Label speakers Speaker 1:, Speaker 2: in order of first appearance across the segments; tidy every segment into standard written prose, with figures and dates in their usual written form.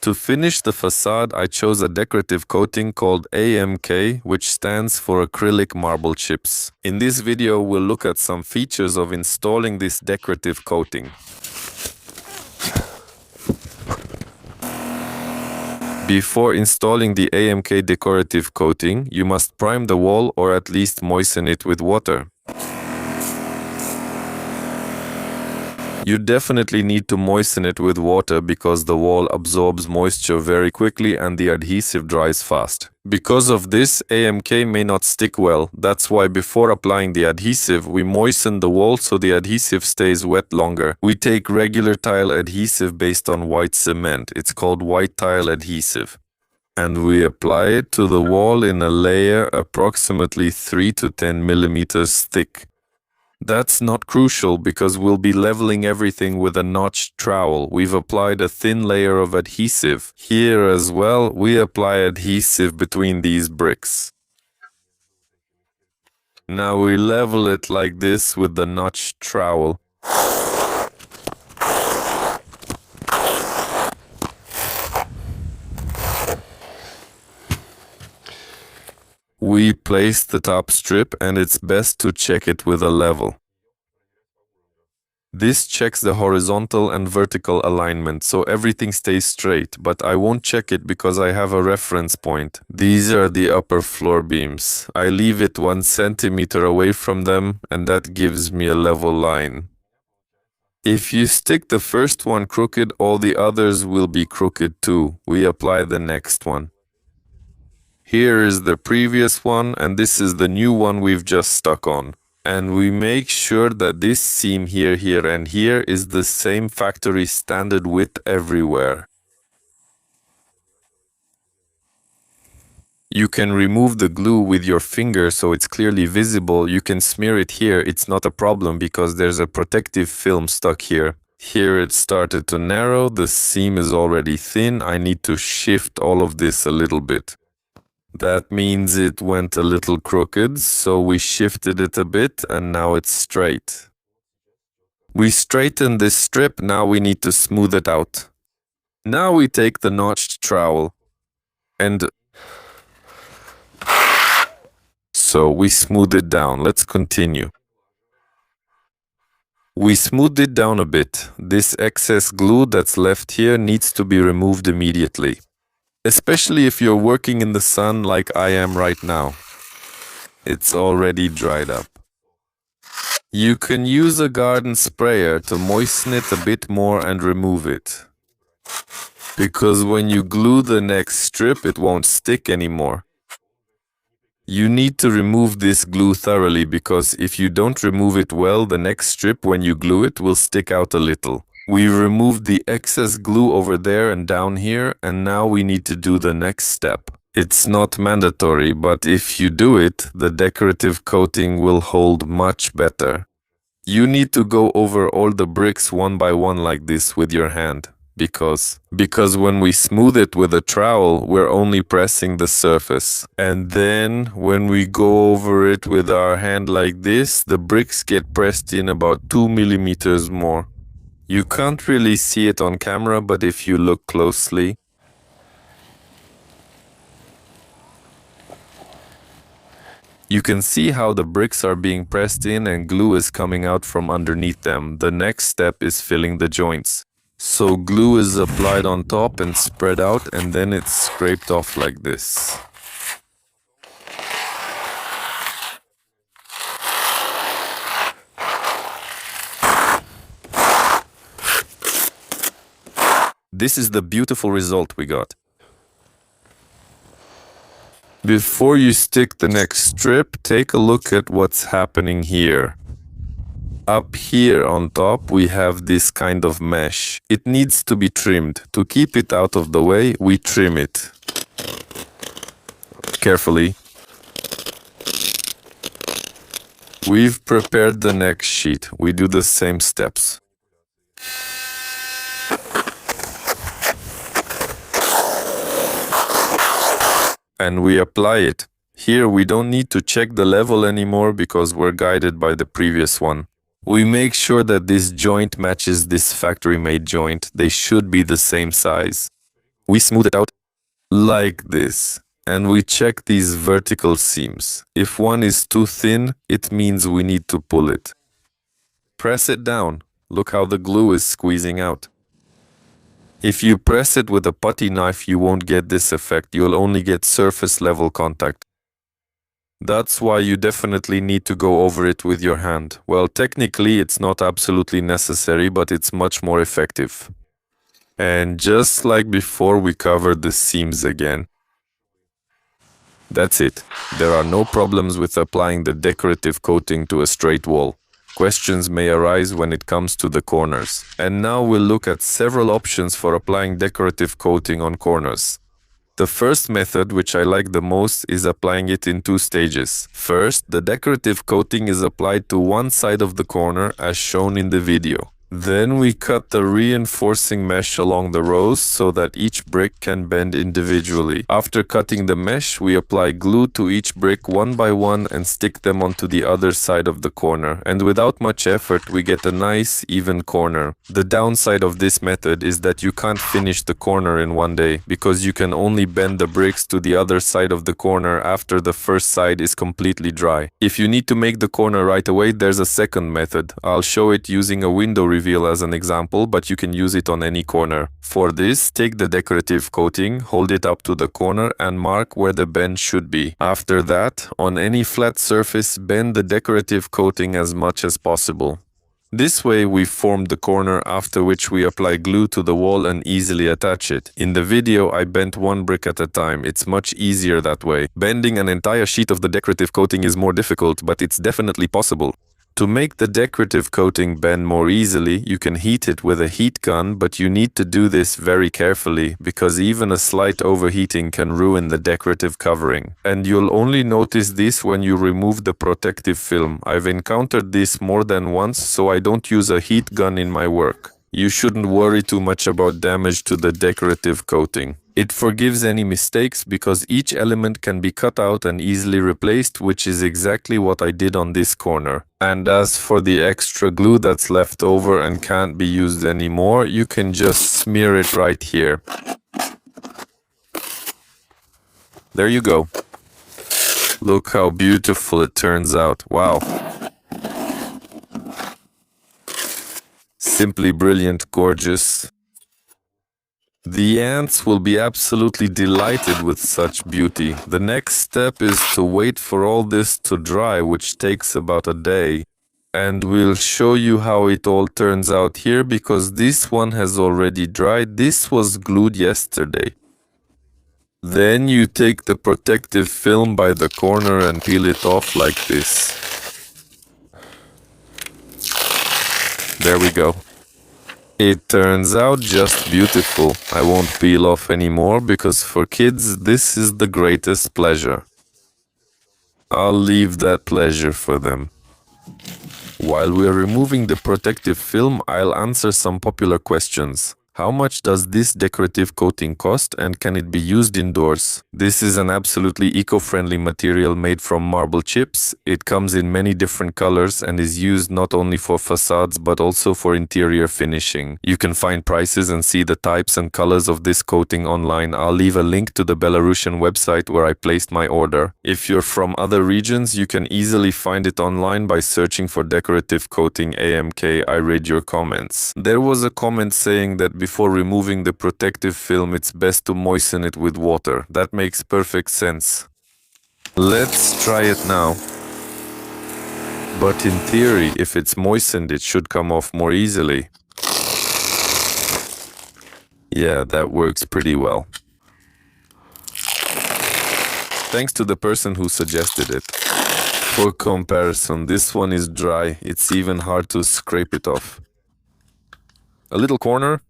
Speaker 1: To finish the facade, I chose a decorative coating called AMK, which stands for acrylic marble chips. In this video, we'll look at some features of installing this decorative coating. Before installing the AMK decorative coating, you must prime the wall or at least moisten it with water. You definitely need to moisten it with water because the wall absorbs moisture very quickly and the adhesive dries fast. Because of this, AMK may not stick well. That's why before applying the adhesive, we moisten the wall so the adhesive stays wet longer. We take regular tile adhesive based on white cement. It's called white tile adhesive. And we apply it to the wall in a layer approximately 3 to 10 millimeters thick. That's not crucial because we'll be leveling everything with a notched trowel. We've applied a thin layer of adhesive. Here as well, we apply adhesive between these bricks. Now we level it like this with the notched trowel. We place the top strip and it's best to check it with a level. This checks the horizontal and vertical alignment so everything stays straight, but I won't check it because I have a reference point. These are the upper floor beams. I leave it 1 centimeter away from them and that gives me a level line. If you stick the first one crooked, all the others will be crooked too. We apply the next one. Here is the previous one and this is the new one we've just stuck on. And we make sure that this seam here, here and here is the same factory standard width everywhere. You can remove the glue with your finger so it's clearly visible. You can smear it here, it's not a problem because there's a protective film stuck here. Here it started to narrow, the seam is already thin, I need to shift all of this a little bit. That means it went a little crooked, so we shifted it a bit and now it's straight. We straighten this strip, now we need to smooth it out. Now we take the notched trowel and so we smooth it down. Let's continue. We smoothed it down a bit. This excess glue that's left here needs to be removed immediately. Especially if you're working in the sun like I am right now. It's already dried up. You can use a garden sprayer to moisten it a bit more and remove it. Because when you glue the next strip, it won't stick anymore. You need to remove this glue thoroughly because if you don't remove it well, the next strip when you glue it will stick out a little. We removed the excess glue over there and down here, and now we need to do the next step. It's not mandatory, but if you do it, the decorative coating will hold much better. You need to go over all the bricks one by one like this with your hand, because when we smooth it with a trowel, we're only pressing the surface. And then when we go over it with our hand like this, the bricks get pressed in about 2 millimeters more. You can't really see it on camera, but if you look closely, you can see how the bricks are being pressed in and glue is coming out from underneath them. The next step is filling the joints. So glue is applied on top and spread out and then it's scraped off like this. This is the beautiful result we got. Before you stick the next strip, take a look at what's happening here. Up here on top we have this kind of mesh. It needs to be trimmed. To keep it out of the way, we trim it. Carefully. We've prepared the next sheet. We do the same steps. And we apply it. Here we don't need to check the level anymore because we're guided by the previous one. We make sure that this joint matches this factory-made joint. They should be the same size. We smooth it out like this. And we check these vertical seams. If one is too thin, it means we need to pull it. Press it down. Look how the glue is squeezing out. If you press it with a putty knife, you won't get this effect. You'll only get surface level contact. That's why you definitely need to go over it with your hand. Well, technically it's not absolutely necessary, but it's much more effective. And just like before, we covered the seams again. That's it. There are no problems with applying the decorative coating to a straight wall. Questions may arise when it comes to the corners. And now we'll look at several options for applying decorative coating on corners. The first method, which I like the most, is applying it in 2 stages. First, the decorative coating is applied to one side of the corner as shown in the video. Then we cut the reinforcing mesh along the rows so that each brick can bend individually. After cutting the mesh, we apply glue to each brick one by one and stick them onto the other side of the corner. And without much effort, we get a nice, even corner. The downside of this method is that you can't finish the corner in one day, because you can only bend the bricks to the other side of the corner after the first side is completely dry. If you need to make the corner right away, there's a second method. I'll show it using a window reveal as an example, but you can use it on any corner. For this, take the decorative coating, hold it up to the corner and mark where the bend should be. After that, on any flat surface, bend the decorative coating as much as possible. This way we formed the corner, after which we apply glue to the wall and easily attach it. In the video I bent one brick at a time. It's much easier that way. Bending an entire sheet of the decorative coating is more difficult, but it's definitely possible. To make the decorative coating bend more easily, you can heat it with a heat gun, but you need to do this very carefully, because even a slight overheating can ruin the decorative covering. And you'll only notice this when you remove the protective film. I've encountered this more than once, so I don't use a heat gun in my work. You shouldn't worry too much about damage to the decorative coating. It forgives any mistakes because each element can be cut out and easily replaced, which is exactly what I did on this corner. And as for the extra glue that's left over and can't be used anymore, you can just smear it right here. There you go. Look how beautiful it turns out. Wow. Simply brilliant, gorgeous. The ants will be absolutely delighted with such beauty. The next step is to wait for all this to dry, which takes about a day. And we'll show you how it all turns out here, because this one has already dried. This was glued yesterday. Then you take the protective film by the corner and peel it off like this. There we go. It turns out just beautiful. I won't peel off anymore because for kids this is the greatest pleasure. I'll leave that pleasure for them. While we're removing the protective film, I'll answer some popular questions. How much does this decorative coating cost, and can it be used indoors? This is an absolutely eco-friendly material made from marble chips. It comes in many different colors and is used not only for facades but also for interior finishing. You can find prices and see the types and colors of this coating online. I'll leave a link to the Belarusian website where I placed my order. If you're from other regions, you can easily find it online by searching for decorative coating AMK. I read your comments. There was a comment saying that before removing the protective film, it's best to moisten it with water. That makes perfect sense. Let's try it now. But in theory, if it's moistened, it should come off more easily. Yeah, that works pretty well. Thanks to the person who suggested it. For comparison, this one is dry. It's even hard to scrape it off. A little corner.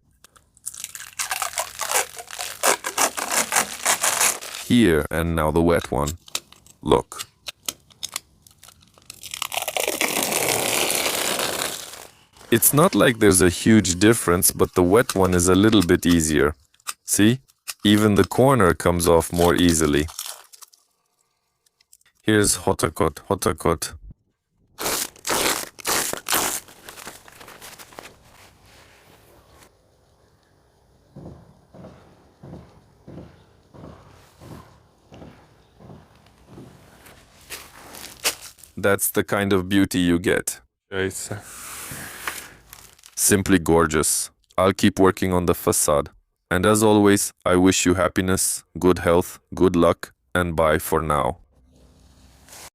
Speaker 1: Here, and now the wet one. Look. It's not like there's a huge difference, but the wet one is a little bit easier. See? Even the corner comes off more easily. Here's hotakot, hotakot. That's the kind of beauty you get. Simply gorgeous. I'll keep working on the facade. And as always, I wish you happiness, good health, good luck, and bye for now.